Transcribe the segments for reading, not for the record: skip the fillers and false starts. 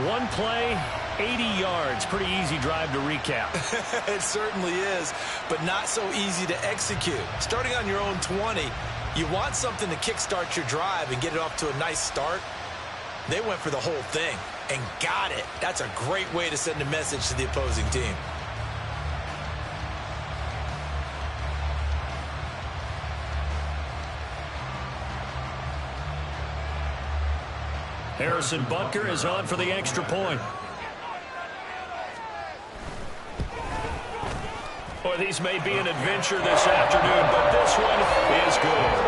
One play, 80 yards. Pretty easy drive to recap. It certainly is, but not so easy to execute. Starting on your own 20, you want something to kickstart your drive and get it off to a nice start. They went for the whole thing and got it. That's a great way to send a message to the opposing team. Harrison Butker is on for the extra point. Boy, these may be an adventure this afternoon, but this one is good.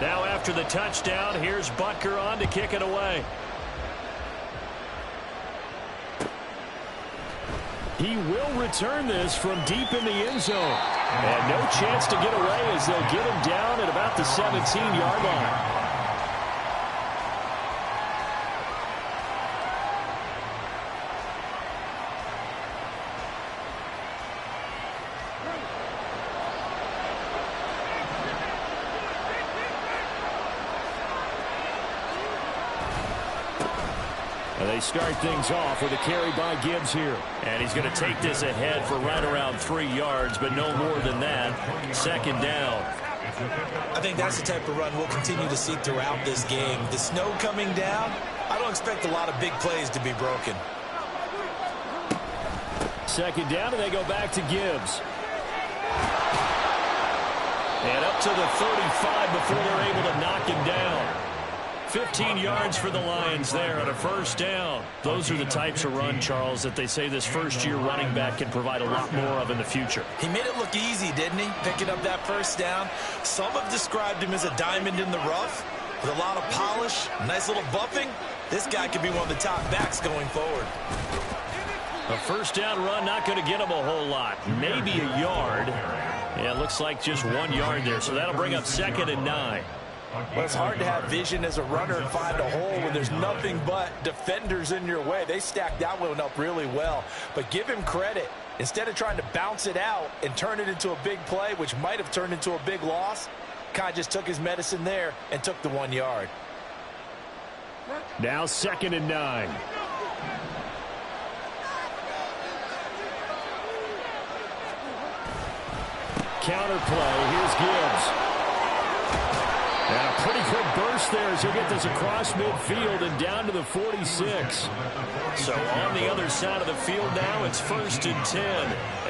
Now after the touchdown, here's Butker on to kick it away. He will return this from deep in the end zone. And no chance to get away as they'll get him down at about the 17-yard line. They start things off with a carry by Gibbs here. And he's going to take this ahead for right around 3 yards, but no more than that. Second down. I think that's the type of run we'll continue to see throughout this game. The snow coming down, I don't expect a lot of big plays to be broken. Second down, and they go back to Gibbs. And up to the 35 before they're able to knock him down. 15 yards for the Lions there on a first down. Those are the types of run, Charles, that they say this first-year running back can provide a lot more of in the future. He made it look easy, didn't he? Picking up that first down. Some have described him as a diamond in the rough with a lot of polish, nice little buffing. This guy could be one of the top backs going forward. A first down run not going to get him a whole lot. Maybe a yard. Yeah, it looks like just 1 yard there, so that'll bring up 2nd and 9. Well, it's hard to have vision as a runner and find a hole when there's nothing but defenders in your way. They stacked that one up really well. But give him credit. Instead of trying to bounce it out and turn it into a big play, which might have turned into a big loss, Kai just took his medicine there and took the 1 yard. Now 2nd and 9. Counter play. Here's Gibbs. And a pretty quick burst there as he'll get this across midfield and down to the 46. So on the other side of the field now, it's 1st and 10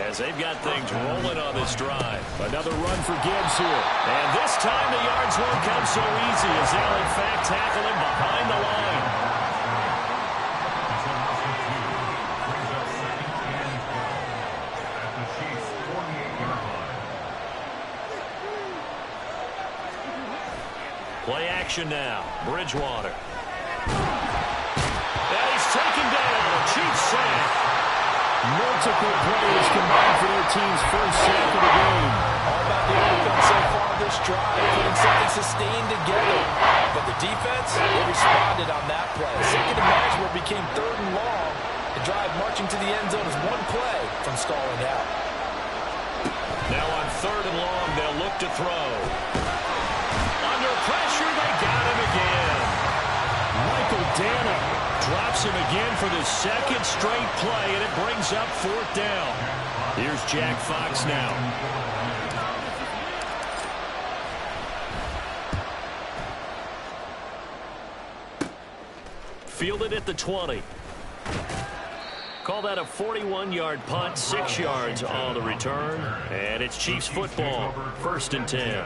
as they've got things rolling on this drive. Another run for Gibbs here. And this time the yards won't come so easy as they'll in fact tackle him behind the line. Play action now. Bridgewater. And he's taken down. A Chiefs sack. Multiple players combined for their team's first sack of the game. All about the offense so far this drive, putting something sustained together. But the defense, they responded on that play. Second and management became 3rd and long. The drive marching to the end zone is 1 play from stalling out. Now on 3rd and long, they'll look to throw. Under pressure, they got him again. Michael Dana drops him again for the 2nd straight play, and it brings up 4th down. Here's Jack Fox now. Fielded at the 20. Call that a 41-yard punt, 6 yards on the return, and it's Chiefs football, 1st and 10.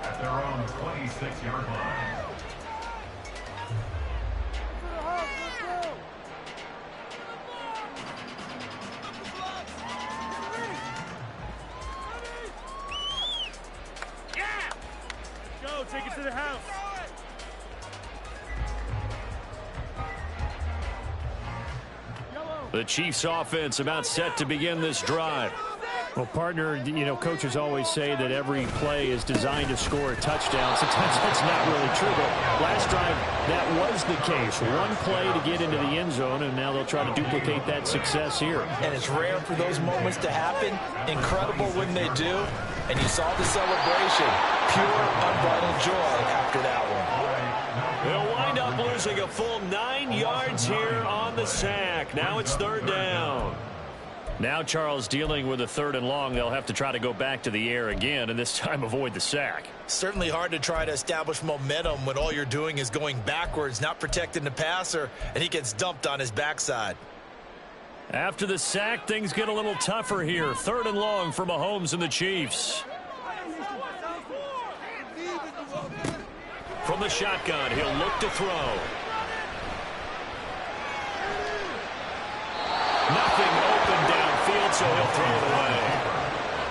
At their own 26-yard line. Let's go, take it to the house. The Chiefs offense about set to begin this drive. Well, partner, coaches always say that every play is designed to score a touchdown. Sometimes that's not really true, but last drive, that was the case. One play to get into the end zone, and now they'll try to duplicate that success here. And it's rare for those moments to happen. Incredible when they do. And you saw the celebration. Pure, unbridled joy after that one. They'll wind up losing a full 9 yards here on the sack. Now it's third down. Now Charles dealing with a 3rd and long. They'll have to try to go back to the air again, and this time avoid the sack. Certainly hard to try to establish momentum when all you're doing is going backwards, not protecting the passer, and he gets dumped on his backside. After the sack, things get a little tougher here. 3rd and long for Mahomes and the Chiefs. From the shotgun, he'll look to throw. Nothing open downfield, so he'll throw it away.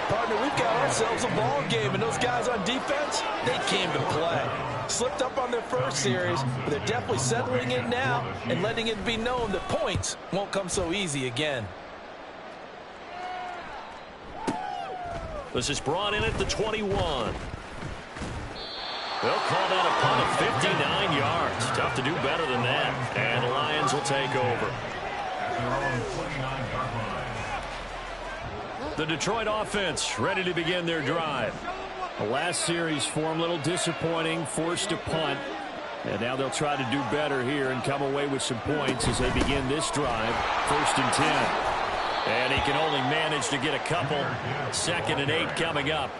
Partner, we've got ourselves a ball game, and those guys on defense, they came to play. Slipped up on their first series, but they're definitely settling in now and letting it be known that points won't come so easy again. This is brought in at the 21. They'll call that a punt of 59 yards. Tough to do better than that. And the Lions will take over. The Detroit offense ready to begin their drive. The last series for them a little disappointing, forced to punt. And now they'll try to do better here and come away with some points as they begin this drive. 1st and 10. And he can only manage to get a couple. 2nd and 8 coming up.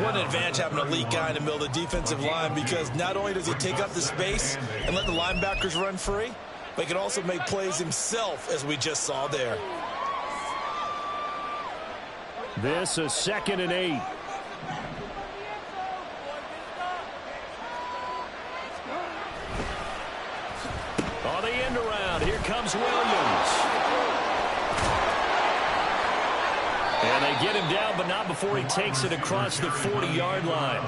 What an advantage having an elite guy in the middle of the defensive line, because not only does he take up the space and let the linebackers run free, but he can also make plays himself, as we just saw there. This is 2nd and 8. On the end around, here comes Williams. And they get him down, but not before he takes it across the 40-yard line.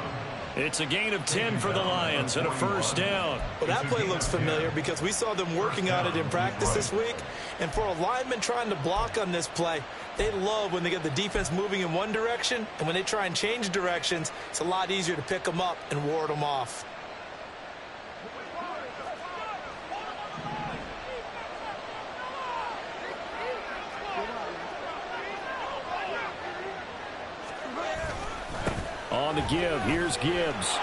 It's a gain of 10 for the Lions and a 1st down. Well, that play looks familiar because we saw them working on it in practice this week. And for a lineman trying to block on this play, they love when they get the defense moving in one direction. And when they try and change directions, it's a lot easier to pick them up and ward them off. On the give, here's Gibbs.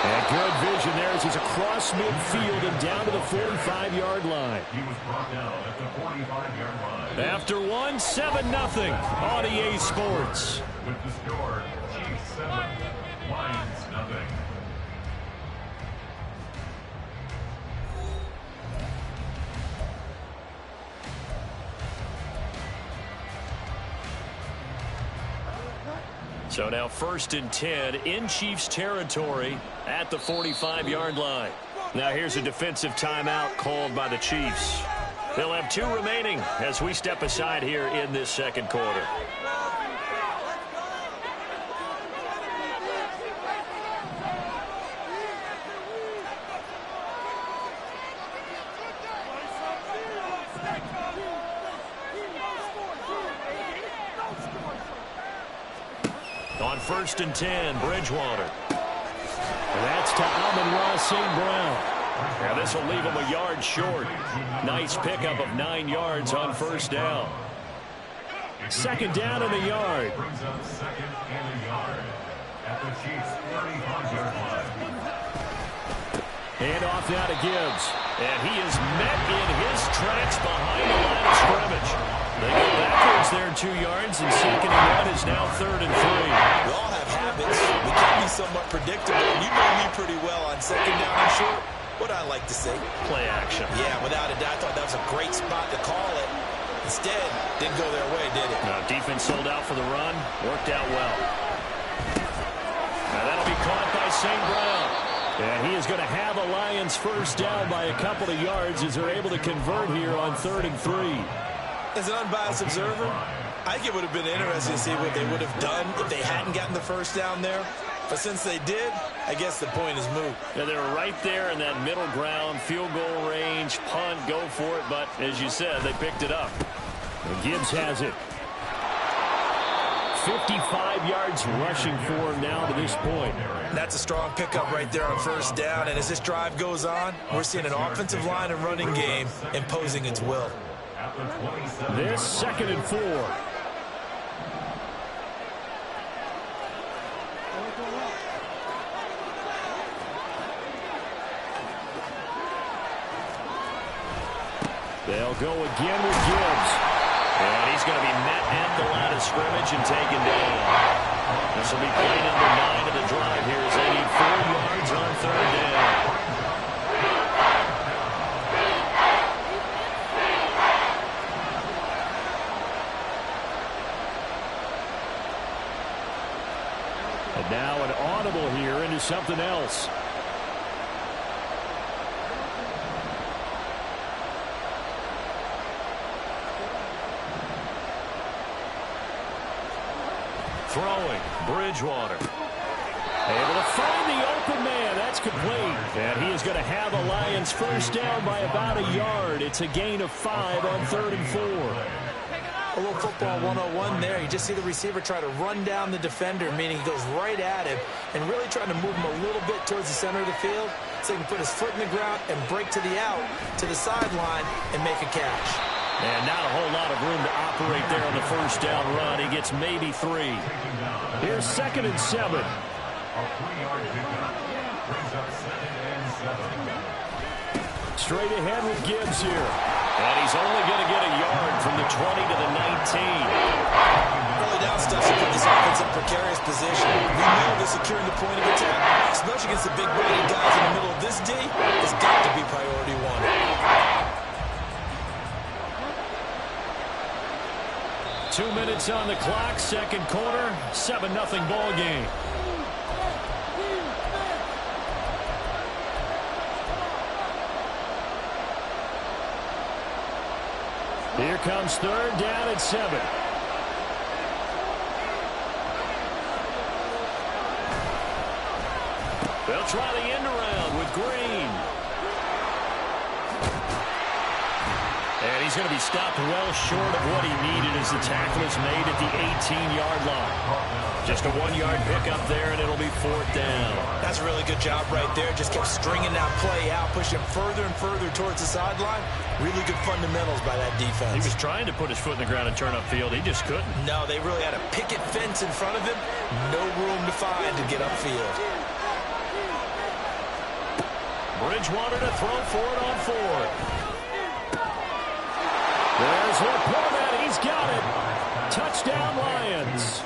And good vision there as he's across midfield and down to the 45-yard line. He was brought down at the 45-yard line. After one, 7-0 on EA Sports. With the score, Chiefs 7, Lions nothing. So now 1st and 10 in Chiefs territory at the 45-yard line. Now here's a defensive timeout called by the Chiefs. They'll have 2 remaining as we step aside here in this 2nd quarter. On 1st and 10, Bridgewater. That's to Amon-Ra St. Brown. Now this will leave him a yard short. Nice pickup of 9 yards on 1st down. 2nd down and a yard. Brings up 2nd and a yard at the Chiefs 35-yard line. And off now to Gibbs. And he is met in his tracks behind the line of scrimmage. They go backwards there 2 yards, and 2nd and 1 is now 3rd and 3. We all have habits. We can be somewhat predictable. You know me pretty well on 2nd down and short. What I like to say? Play action. Yeah, without a doubt, I thought that was a great spot to call it. Instead, didn't go their way, did it? Now, defense sold out for the run. Worked out well. Now, that'll be caught by St. Brown. And he is going to have a Lions 1st down by a couple of yards as they're able to convert here on 3rd and 3. As an unbiased observer, I think it would have been interesting to see what they would have done if they hadn't gotten the 1st down there. But since they did, I guess the point is moot. Yeah, they were right there in that middle ground, field goal range, punt, go for it. But as you said, they picked it up. And Gibbs has it. 55 yards rushing for him now to this point. That's a strong pickup right there on first down. And as this drive goes on, we're seeing an offensive line and running game imposing its will. This 2nd and 4. They'll go again with Gibbs. And he's going to be met at the line of scrimmage and taken down. This will be play number 9 of the drive here as they need 4 yards on 3rd down. And now an audible here into something else. Throwing, Bridgewater. Able to find the open man. That's complete. And he is going to have the Lions first down by about a yard. It's a gain of 5 on 3rd and 4. A little football 101 there. You just see the receiver try to run down the defender, meaning he goes right at him and really trying to move him a little bit towards the center of the field so he can put his foot in the ground and break to the out, to the sideline, and make a catch. And not a whole lot of room to operate there on the first down run. He gets maybe 3. Here's 2nd and 7. A 3-yard pickup brings up 2nd and 7. Straight ahead with Gibbs here. And he's only going to get a yard from the 20 to the 19. Early down stuff to put this offense in precarious position. We know that securing the point of attack, especially against the big-bodied guys in the middle of this D, has got to be priority 1. 2 minutes on the clock, 2nd quarter, 7-0 ball game. Here comes 3rd down at 7. They'll try the end around with Green. And he's going to be stopped well short of what he needed as the tackle is made at the 18-yard line. Just a 1-yard pickup there, and it'll be 4th down. That's a really good job right there. Just kept stringing that play out, pushing further and further towards the sideline. Really good fundamentals by that defense. He was trying to put his foot in the ground and turn upfield. He just couldn't. No, they really had a picket fence in front of him. No room to find to get upfield. Bridgewater to throw for it on 4th. There's LaPorta. He's got it. Touchdown, Lions.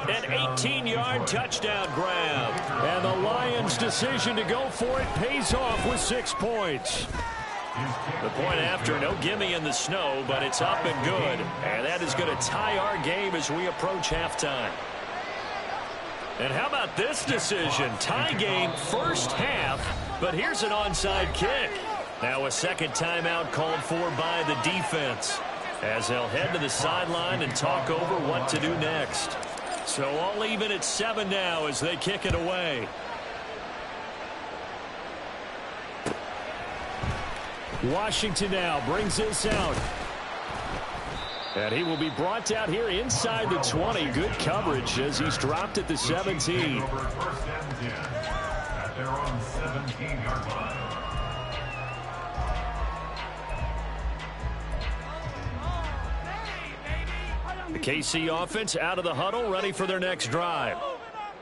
An 18-yard touchdown grab. And the Lions' decision to go for it pays off with 6 points. The point after, no gimme in the snow, but it's up and good. And that is going to tie our game as we approach halftime. And how about this decision? Tie game first half, but here's an onside kick. Now a second timeout called for by the defense as they'll head to the sideline and talk over what to do next. So all even at 7 now as they kick it away. Washington now brings this out. And he will be brought out here inside the 20. Good coverage as he's dropped at the 17. Over 1st and 10 at their own 17-yard line. The KC offense out of the huddle, ready for their next drive.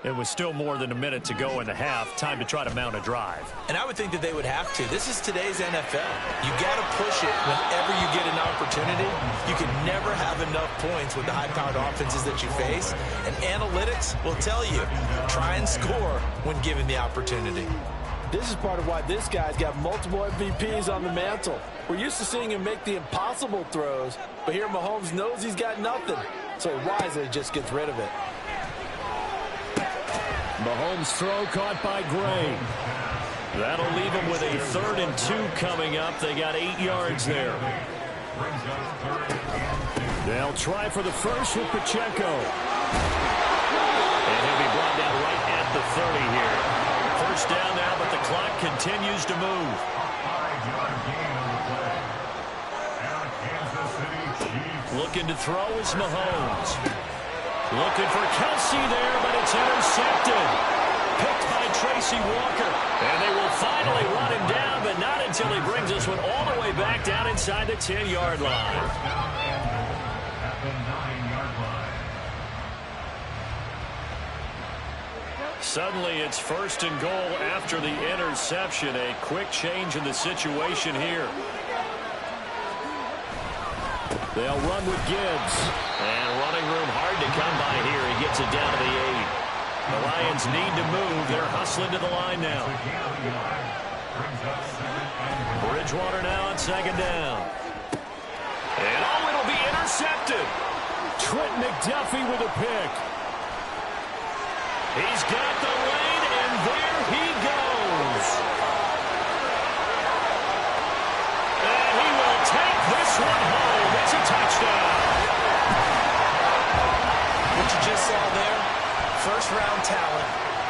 It was still more than a minute to go in the half. Time to try to mount a drive. And I would think that they would have to. This is today's NFL. You got to push it whenever you get an opportunity. You can never have enough points with the high-powered offenses that you face. And analytics will tell you, try and score when given the opportunity. This is part of why this guy's got multiple MVPs on the mantle. We're used to seeing him make the impossible throws, but here Mahomes knows he's got nothing, so he wisely just gets rid of it. Mahomes' throw caught by Gray. That'll leave him with a 3rd and 2 coming up. They got 8 yards there. They'll try for the first with Pacheco. And he'll be brought down right at the 30 here. First down now, but the clock continues to move. 5-yard gain on the play. And Kansas City Looking to throw is Mahomes. Looking for Kelsey there, but it's intercepted. Picked by Tracy Walker. And they will finally run him down, but not until he brings this one all the way back down inside the 10-yard line. At the 9-yard line. Suddenly it's 1st and goal after the interception. A quick change in the situation here. They'll run with Gibbs. And running room hard to come by here. He gets it down to the 8. The Lions need to move. They're hustling to the line now. Bridgewater now on 2nd down. And it'll be intercepted. Trent McDuffie with a pick. He's got the lane, and there he goes. And he will take this one home. It's a touchdown. What you just saw there, first-round talent,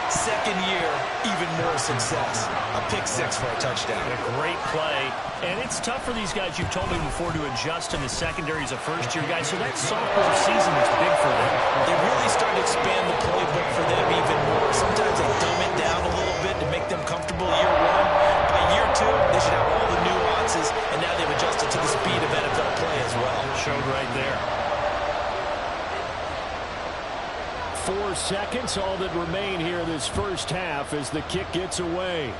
second year, even more success. A pick-6 for a touchdown. A great play. And it's tough for these guys, you've told me before, to adjust in the secondary as a first-year guy. So that sophomore season is big for them. They really start to expand the playbook for them even more. Sometimes they dumb it down a little bit to make them comfortable year 1. By year 2, they should have all the nuances, and now they've adjusted to the speed of NFL play as well. Showed right there. 4 seconds, all that remain here this first half as the kick gets away.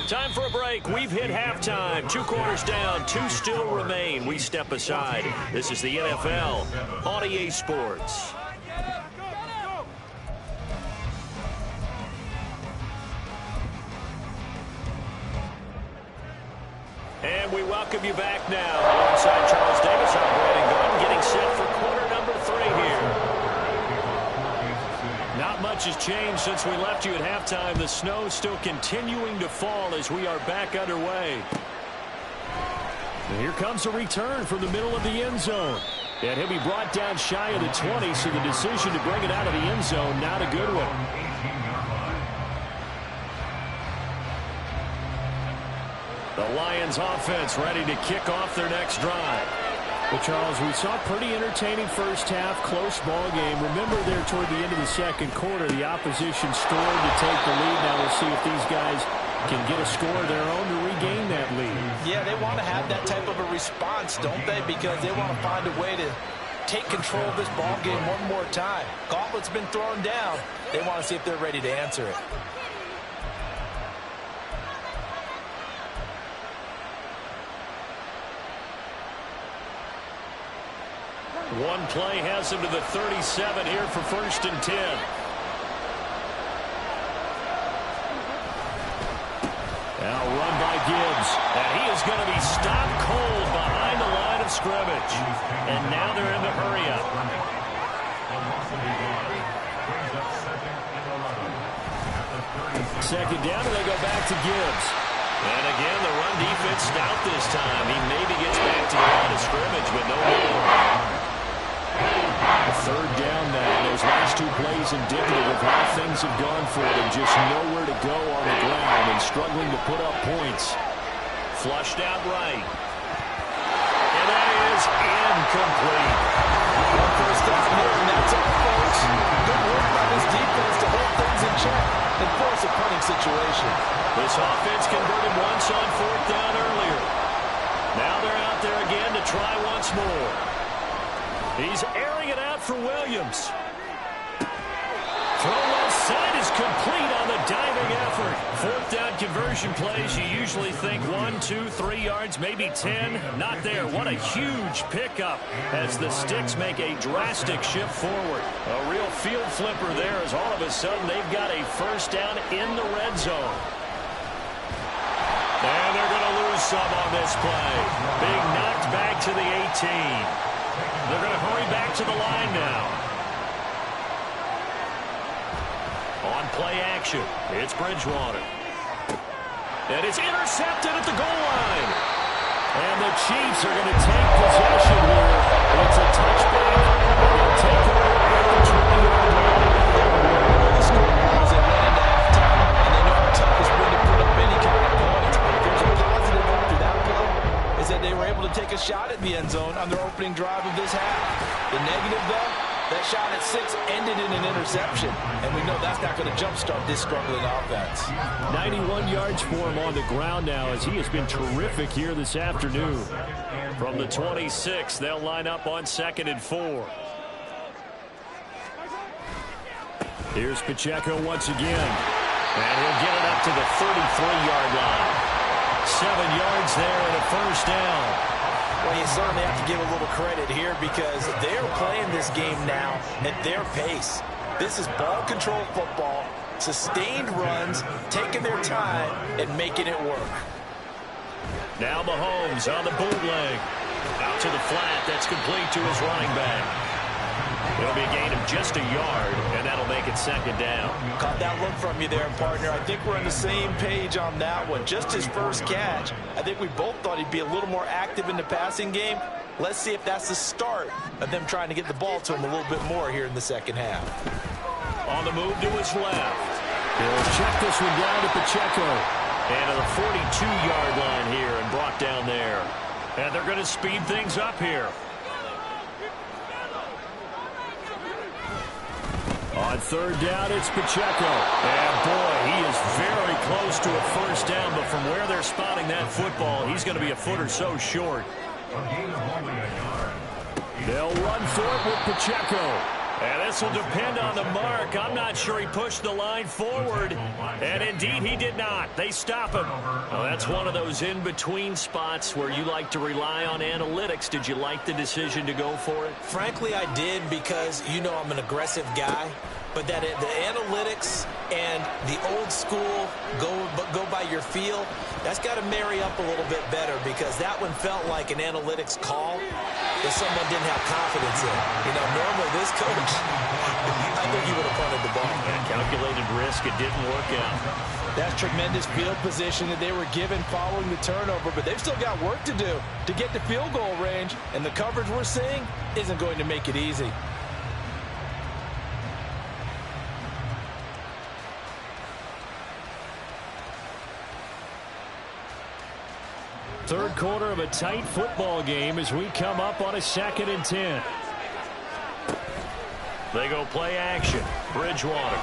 Time for a break. We've hit halftime. 2 quarters down, 2 still remain. We step aside. This is the NFL on EA Sports. And we welcome you back now. Alongside Charles Davis, I'm Brandon Gunn, getting set for quarter number 3 here. Not much has changed since we left you at halftime. The snow still continuing to fall as we are back underway. And here comes a return from the middle of the end zone. And he'll be brought down shy of the 20, so the decision to bring it out of the end zone, not a good one. The Lions offense ready to kick off their next drive. But Charles, we saw a pretty entertaining first half, close ball game. Remember there toward the end of the second quarter, the opposition scored to take the lead. Now we'll see if these guys can get a score of their own to regain that lead. Yeah, they want to have that type of a response, don't they? Because they want to find a way to take control of this ball game one more time. Gauntlet's been thrown down. They want to see if they're ready to answer it. One play has him to the 37 here for 1st and 10. Now run by Gibbs. And he is going to be stopped cold behind the line of scrimmage. And now they're in the hurry up. Second down, and they go back to Gibbs. And again, the run defense stout this time. He maybe gets back to the line of scrimmage, but no more. 3rd down now. Those last 2 plays indicative of how things have gone for them. Just nowhere to go on the ground and struggling to put up points. Flushed out right. And that is incomplete. First down here, and that's all, folks. Good work by this defense to hold things in check and force a punting situation. This offense converted once on 4th down earlier. Now they're out there again to try once more. He's airing it out for Williams. Throw left side is complete on the diving effort. 4th down conversion plays, you usually think 1, 2, 3 yards, maybe 10. Not there. What a huge pickup as the Sticks make a drastic shift forward. A real field flipper there as all of a sudden they've got a 1st down in the red zone. And they're going to lose some on this play. Being knocked back to the 18. They're going to hurry back to the line now. On play action, it's Bridgewater. And it's intercepted at the goal line. And the Chiefs are going to take possession here. It's a touchback. They'll take it over at the 20-yard line. to take a shot at the end zone on their opening drive of this half. The negative, though, that shot at 6 ended in an interception, and we know that's not going to jumpstart this struggling offense. 91 yards for him on the ground now as he has been terrific here this afternoon. From the 26, they'll line up on 2nd and 4. Here's Pacheco once again. And he'll get it up to the 33-yard line. 7 yards there and a first down. Well, you certainly have to give a little credit here because they're playing this game now at their pace. This is ball control football, sustained runs, taking their time and making it work. Now Mahomes on the bootleg. Out to the flat. That's complete to his running back. It'll be a gain of just a yard, and that'll make it 2nd down. Caught that look from you there, partner. I think we're on the same page on that one. Just his first catch. I think we both thought he'd be a little more active in the passing game. Let's see if that's the start of them trying to get the ball to him a little bit more here in the second half. On the move to his left. He'll check this one down to Pacheco. And to the 42-yard line here and brought down there. And they're going to speed things up here. On 3rd down, it's Pacheco. And, boy, he is very close to a first down, but from where they're spotting that football, he's going to be a foot or so short. They'll run for it with Pacheco. And this will depend on the mark. I'm not sure he pushed the line forward. And, indeed, he did not. They stop him. Well, that's one of those in-between spots where you like to rely on analytics. Did you like the decision to go for it? Frankly, I did because, you know, I'm an aggressive guy. But that the analytics and the old school go by your feel, that's got to marry up a little bit better because that one felt like an analytics call that someone didn't have confidence in. You know, normally this coach, I think he would have punted the ball. And calculated risk, it didn't work out. That's tremendous field position that they were given following the turnover, but they've still got work to do to get to field goal range, and the coverage we're seeing isn't going to make it easy. Third quarter of a tight football game as we come up on a 2nd and 10. They go play action. Bridgewater.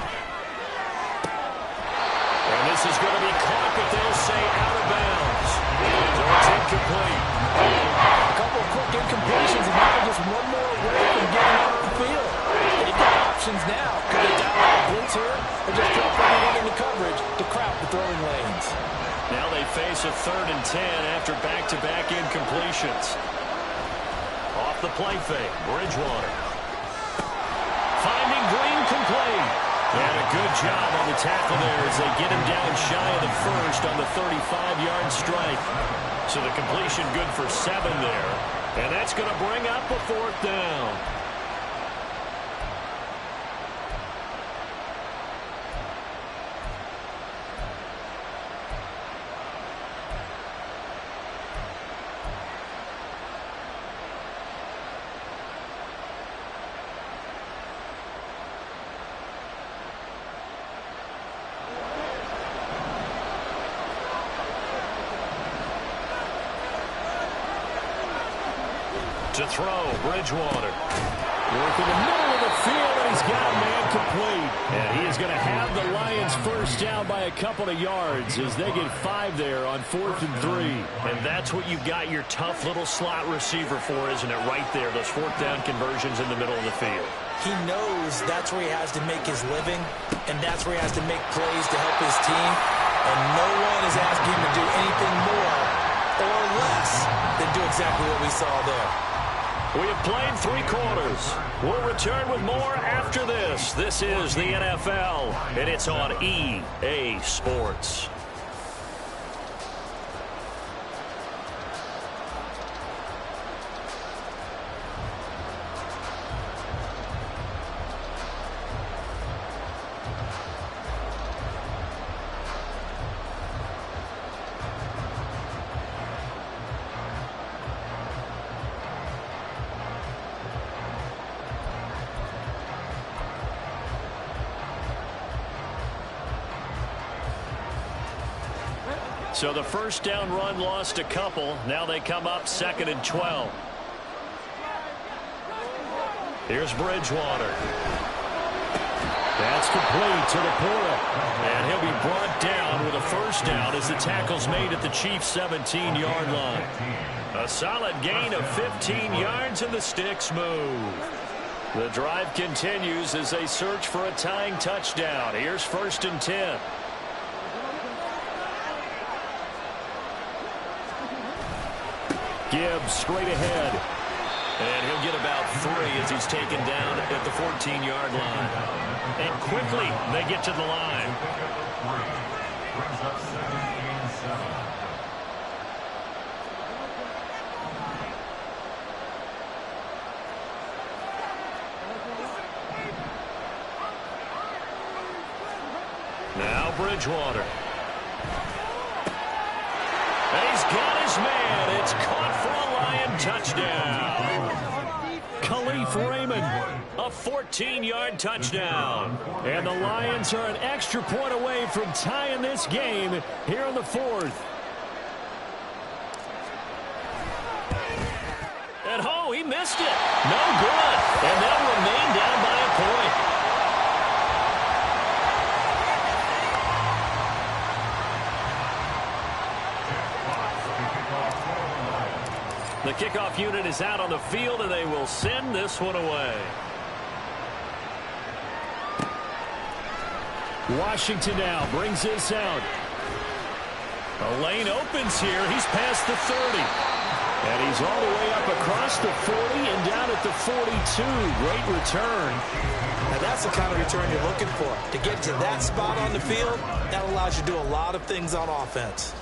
And this is going to be caught, but they'll say out of bounds. So it's incomplete. A couple of quick incompletions, and now just one more away from getting off the field. They've got options now. Could they dial out a blitz here or just drop everyone in the coverage to crowd the throwing lanes? Now they face a 3rd and 10 after back-to-back incompletions. Off the play fake, Bridgewater. Finding Green complete. And a good job on the tackle there as they get him down shy of the first on the 35-yard strike. So the completion good for 7 there. And that's going to bring up a 4th down. To throw, Bridgewater. Work in the middle of the field, and he's got a man complete. And he is going to have the Lions first down by a couple of yards as they get 5 there on 4th and 3. And that's what you've got your tough little slot receiver for, isn't it? Right there, those 4th down conversions in the middle of the field. He knows that's where he has to make his living, and that's where he has to make plays to help his team. And no one is asking him to do anything more or less than do exactly what we saw there. We have played 3 quarters. We'll return with more after this. This is the NFL, and it's on EA Sports. So the first down run lost a couple. Now they come up 2nd and 12. Here's Bridgewater. That's complete to LaPorta. And he'll be brought down with a first down as the tackle's made at the Chiefs' 17-yard line. A solid gain of 15 yards and the sticks move. The drive continues as they search for a tying touchdown. Here's 1st and 10. Gibbs straight ahead. And he'll get about 3 as he's taken down at the 14-yard line. And quickly they get to the line. Brings up 2nd and 7. Now Bridgewater. And he's got his man. It's caught for a Lion touchdown. Khalif Raymond, a 14-yard touchdown. And the Lions are an extra point away from tying this game here in the 4th. And oh, he missed it. No good. And they'll remain down by a point. The kickoff unit is out on the field, and they will send this one away. Washington now brings this out. A lane opens here. He's past the 30. And he's all the way up across the 40 and down at the 42. Great return. And that's the kind of return you're looking for. To get to that spot on the field, that allows you to do a lot of things on offense.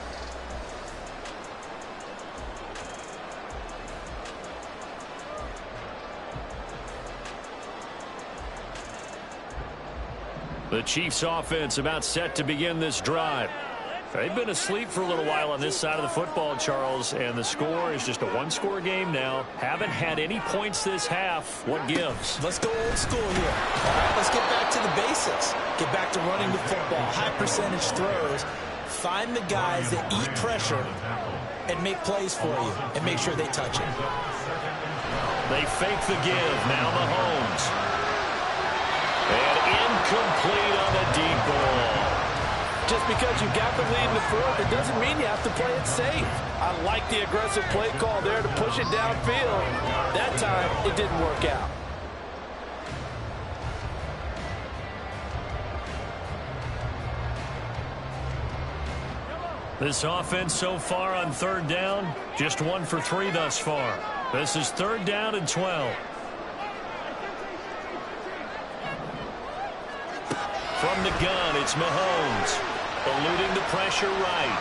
The Chiefs offense about set to begin this drive. They've been asleep for a little while on this side of the football, Charles, and the score is just a one-score game now. Haven't had any points this half. What gives? Let's go old school here. All right, let's get back to the basics. Get back to running the football, high percentage throws. Find the guys that eat pressure and make plays for you and make sure they touch it. They fake the give. Now Mahomes. And incomplete on the deep ball. Just because you got the lead in the 4th, it doesn't mean you have to play it safe. I like the aggressive play call there to push it downfield. That time, it didn't work out. This offense so far on 3rd down, just 1 for 3 thus far. This is 3rd down and 12. From the gun, it's Mahomes. Eluding the pressure right.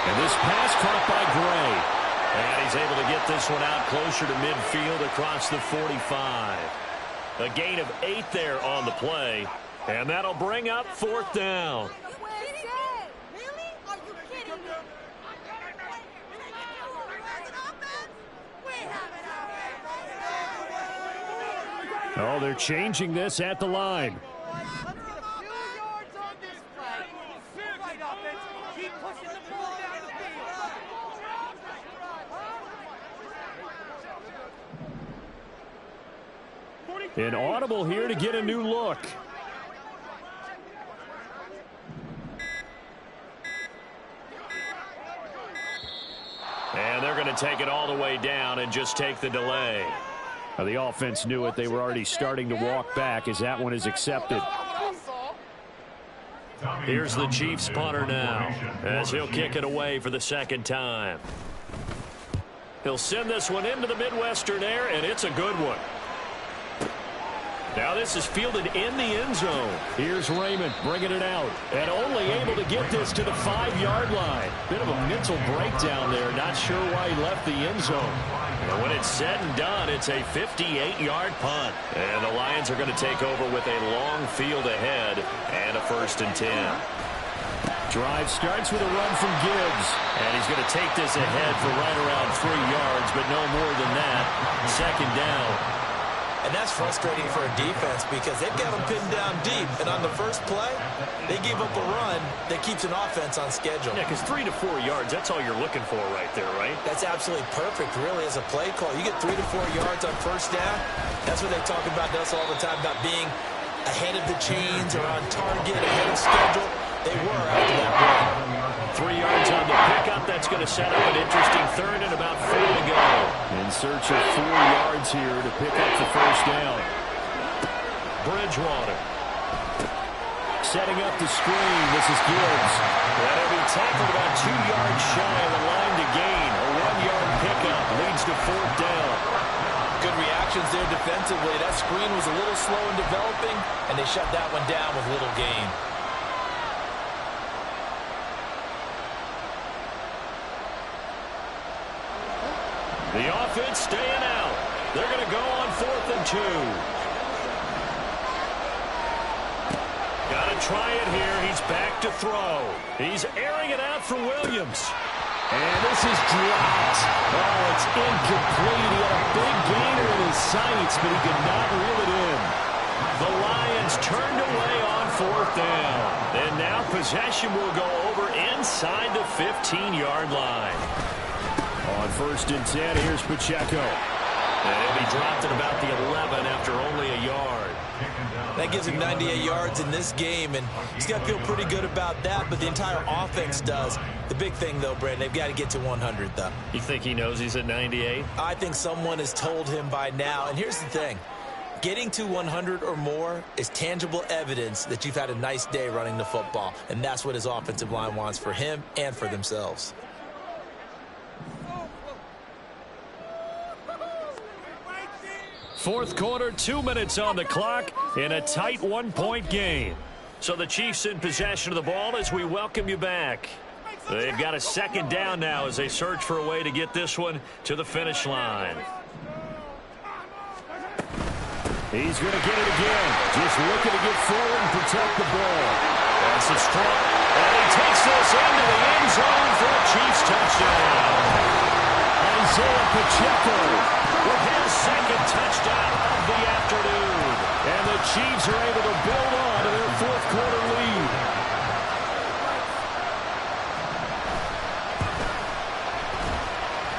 And this pass caught by Gray. And he's able to get this one out closer to midfield across the 45. A gain of 8 there on the play. And that'll bring up 4th down. Oh, they're changing this at the line. An audible here to get a new look. And they're going to take it all the way down and just take the delay. The offense knew it. They were already starting to walk back as that one is accepted. Here's the Chiefs punter now as he'll kick it away for the 2nd time. He'll send this one into the Midwestern air, and it's a good one. Now this is fielded in the end zone. Here's Raymond bringing it out and only able to get this to the 5-yard line. Bit of a mental breakdown there. Not sure why he left the end zone. And when it's said and done, it's a 58-yard punt. And the Lions are going to take over with a long field ahead and a 1st and 10. Drive starts with a run from Gibbs. And he's going to take this ahead for right around 3 yards, but no more than that. 2nd down. And that's frustrating for a defense because they've got them pinned down deep. And on the first play, they gave up a run that keeps an offense on schedule. Yeah, because 3 to 4 yards, that's all you're looking for right there, right? That's absolutely perfect, really, as a play call. You get 3 to 4 yards on first down. That's what they talk about to us all the time, about being ahead of the chains or on target, ahead of schedule. They were after that run. 3 yards on the pickup. That's going to set up an interesting third and about 4 to go. In search of 4 yards here to pick up the first down. Bridgewater. Setting up the screen. This is Gibbs. That'll be tackled about 2 yards shy of the line to gain. A 1-yard pickup leads to 4th down. Good reactions there defensively. That screen was a little slow in developing, and they shut that one down with little gain. The offense staying out. They're going to go on 4th and 2. Got to try it here. He's back to throw. He's airing it out for Williams. And this is dropped. Oh, it's incomplete. He had a big gainer in his sights, but he could not reel it in. The Lions turned away on 4th down. And now possession will go over inside the 15-yard line. On 1st and 10, here's Pacheco. And he'll be dropped at about the 11 after only a yard. That gives him 98 yards in this game, and he's got to feel pretty good about that, but the entire offense does. The big thing, though, Brandon, they've got to get to 100, though. You think he knows he's at 98? I think someone has told him by now, and here's the thing. Getting to 100 or more is tangible evidence that you've had a nice day running the football, and that's what his offensive line wants for him and for themselves. Fourth quarter, 2 minutes on the clock in a tight 1-point game. So the Chiefs in possession of the ball as we welcome you back. They've got a 2nd down now as they search for a way to get this one to the finish line. He's going to get it again. Just looking to get forward and protect the ball. That's a strong. And he takes this into the end zone for a Chiefs touchdown. Isaiah Pacheco with his 2nd touchdown of the afternoon. And the Chiefs are able to build on to their 4th quarter lead.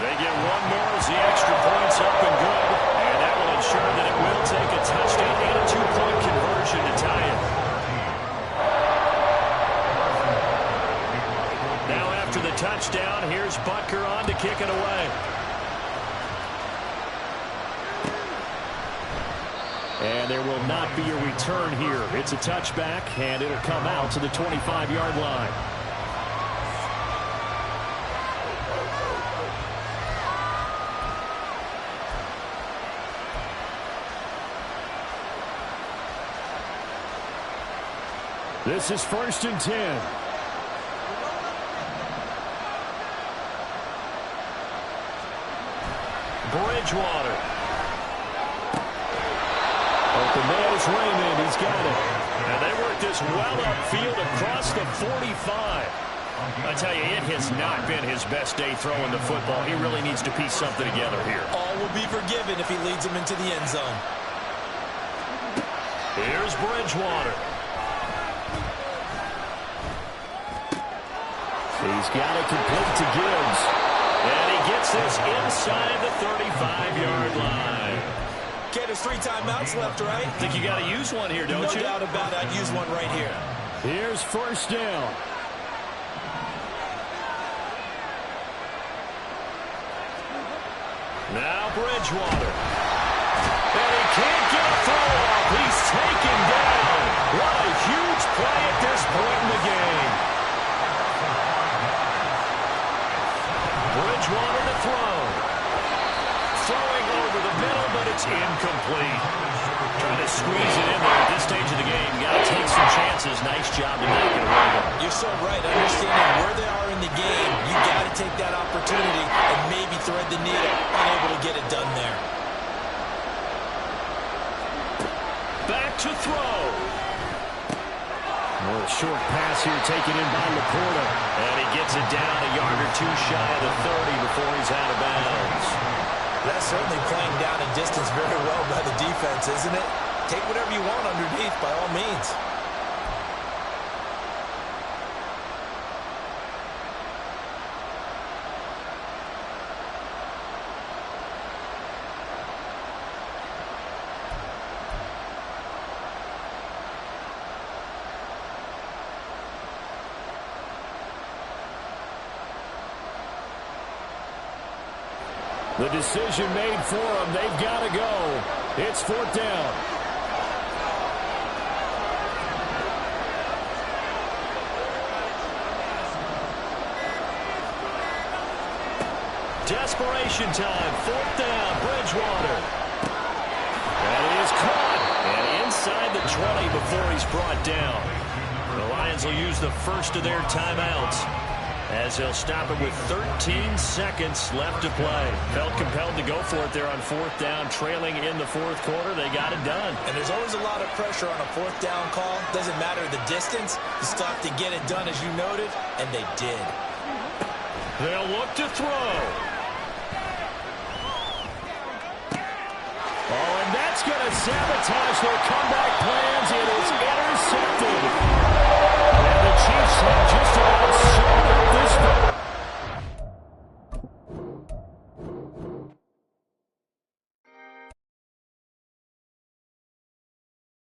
They get one more as the extra point's up and good. And that will ensure that it will take a touchdown and a 2-point conversion to tie it. Now after the touchdown, here's Butker on to kick it away. And there will not be a return here. It's a touchback, and it'll come out to the 25-yard line. This is 1st and 10. Bridgewater. Open man is Raymond. He's got it. And they work this well upfield across the 45. I tell you, it has not been his best day throwing the football. He really needs to piece something together here. All will be forgiven if he leads them into the end zone. Here's Bridgewater. He's got it complete to Gibbs. And he gets this inside the 35-yard line. Okay, there's 3 timeouts left, right? I think you got to use one here, don't you? No doubt about it. I'd use one right here. Here's 1st down. Now Bridgewater. And he can't get a throw off. He's taken down. What a huge play at this point in the game. Bridgewater to throw. Throwing over the middle, but it's incomplete. Trying to squeeze it in there at this stage of the game. You got to take some chances. Nice job to make it away. You're so right. Understanding where they are in the game, you got to take that opportunity and maybe thread the needle. Unable to get it done there. Back to throw. A little short pass here taken in by Laporta. And he gets it down a yard or 2 shy of the 30 before he's out of bounds. That's certainly playing down a distance very well by the defense, isn't it? Take whatever you want underneath, by all means. The decision made for them. They've got to go. It's 4th down. Desperation time. 4th down. Bridgewater. That is caught. And inside the 20 before he's brought down. The Lions will use the first of their timeouts, as they'll stop it with 13 seconds left to play. Felt compelled to go for it there on 4th down, trailing in the 4th quarter. They got it done. And there's always a lot of pressure on a 4th down call. Doesn't matter the distance. You still have to get it done, as you noted, and they did. They'll look to throw. Oh, and that's going to sabotage their comeback plans. It is intercepted.